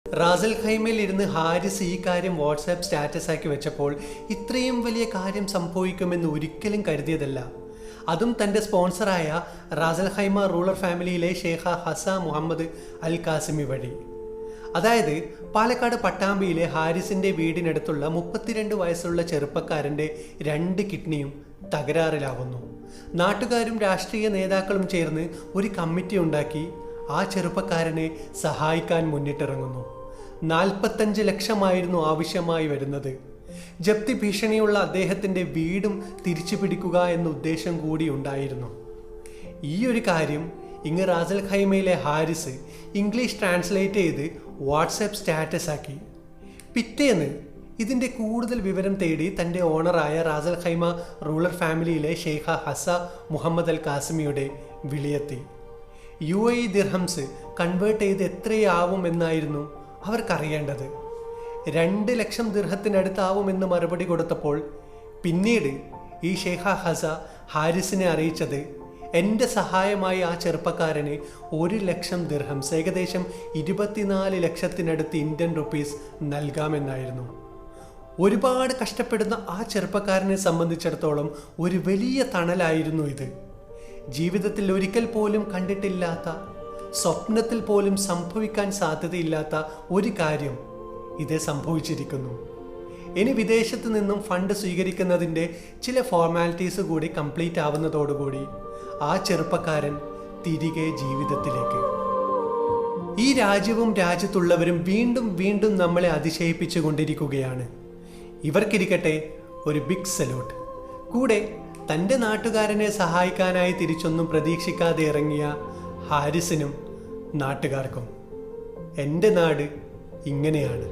Ras al ഖൈമയിൽ ഇരുന്ന് ഹാരിസ് ഈ കാര്യം വാട്സാപ്പ് സ്റ്റാറ്റസ് ആക്കി വെച്ചപ്പോൾ ഇത്രയും വലിയ കാര്യം സംഭവിക്കുമെന്ന് ഒരിക്കലും കരുതിയതല്ല. അതും തൻ്റെ സ്പോൺസറായ റാസൽ ഖൈമ റൂറൽ ഫാമിലിയിലെ ഷേഖ ഹസ മുഹമ്മദ് അൽ കാസിമി വഴി. അതായത് പാലക്കാട് പട്ടാമ്പിയിലെ ഹാരിസിൻ്റെ വീടിനടുത്തുള്ള 32 വയസ്സുള്ള ചെറുപ്പക്കാരൻ്റെ 2 കിഡ്നിയും തകരാറിലാവുന്നു. നാട്ടുകാരും രാഷ്ട്രീയ നേതാക്കളും ചേർന്ന് ഒരു കമ്മിറ്റി ഉണ്ടാക്കി ആ ചെറുപ്പക്കാരനെ സഹായിക്കാൻ മുന്നിട്ടിറങ്ങുന്നു. 45 ലക്ഷമായിരുന്നു ആവശ്യമായി വരുന്നത്. ജപ്തി ഭീഷണിയുള്ള അദ്ദേഹത്തിൻ്റെ വീടും തിരിച്ചു പിടിക്കുക എന്ന ഉദ്ദേശം കൂടി ഉണ്ടായിരുന്നു. ഈ ഒരു കാര്യം ഇങ്ങ് റാസൽ ഖൈമയിലെ ഹാരിസ് ഇംഗ്ലീഷ് ട്രാൻസ്ലേറ്റ് ചെയ്ത് വാട്സാപ്പ് സ്റ്റാറ്റസ് ആക്കി. പിറ്റേന്ന് ഇതിൻ്റെ കൂടുതൽ വിവരം തേടി തൻ്റെ ഓണറായ റാസൽ ഖൈമ റൂറൽ ഫാമിലിയിലെ ഷെയ്ഖ ഹസ മുഹമ്മദ് അൽ കാസിമിയുടെ വിളിയെത്തി. UAE ദിർഹംസ് കൺവേർട്ട് ചെയ്ത് എത്രയാവും എന്നായിരുന്നു അവർക്കറിയേണ്ടത്. 2 ലക്ഷം ദിർഹത്തിനടുത്താവുമെന്ന് മറുപടി കൊടുത്തപ്പോൾ പിന്നീട് ഈ ഷെയ്ഖ ഹസ ഹാരിസിനെ അറിയിച്ചത് എൻ്റെ സഹായമായി ആ ചെറുപ്പക്കാരന് 1 ലക്ഷം ദിർഹംസ്, ഏകദേശം 24 ലക്ഷത്തിനടുത്ത് ഇന്ത്യൻ റുപ്പീസ് നൽകാമെന്നായിരുന്നു. ഒരുപാട് കഷ്ടപ്പെടുന്ന ആ ചെറുപ്പക്കാരനെ സംബന്ധിച്ചിടത്തോളം ഒരു വലിയ തണലായിരുന്നു ഇത്. ജീവിതത്തിൽ ഒരിക്കൽ പോലും കണ്ടിട്ടില്ലാത്ത, സ്വപ്നത്തിൽ പോലും സംഭവിക്കാൻ സാധ്യതയില്ലാത്ത ഒരു കാര്യം ഇത് സംഭവിച്ചിരിക്കുന്നു. ഇനി വിദേശത്ത് നിന്നും ഫണ്ട് സ്വീകരിക്കുന്നതിൻ്റെ ചില ഫോർമാലിറ്റീസ് കൂടി കംപ്ലീറ്റ് ആവുന്നതോടുകൂടി ആ ചെറുപ്പക്കാരൻ തിരികെ ജീവിതത്തിലേക്ക്. ഈ രാജ്യവും രാജ്യത്തുള്ളവരും വീണ്ടും വീണ്ടും നമ്മളെ അതിശയിപ്പിച്ചു കൊണ്ടിരിക്കുകയാണ്. ഇവർക്കിരിക്കട്ടെ ഒരു ബിഗ് സല്യൂട്ട്. കൂടെ തൻ്റെ നാട്ടുകാരനെ സഹായിക്കാനായി തിരിച്ചൊന്നും പ്രതീക്ഷിക്കാതെ ഇറങ്ങിയ ഹാരിസിനും നാട്ടുകാർക്കും. എൻ്റെ നാട് ഇങ്ങനെയാണ്.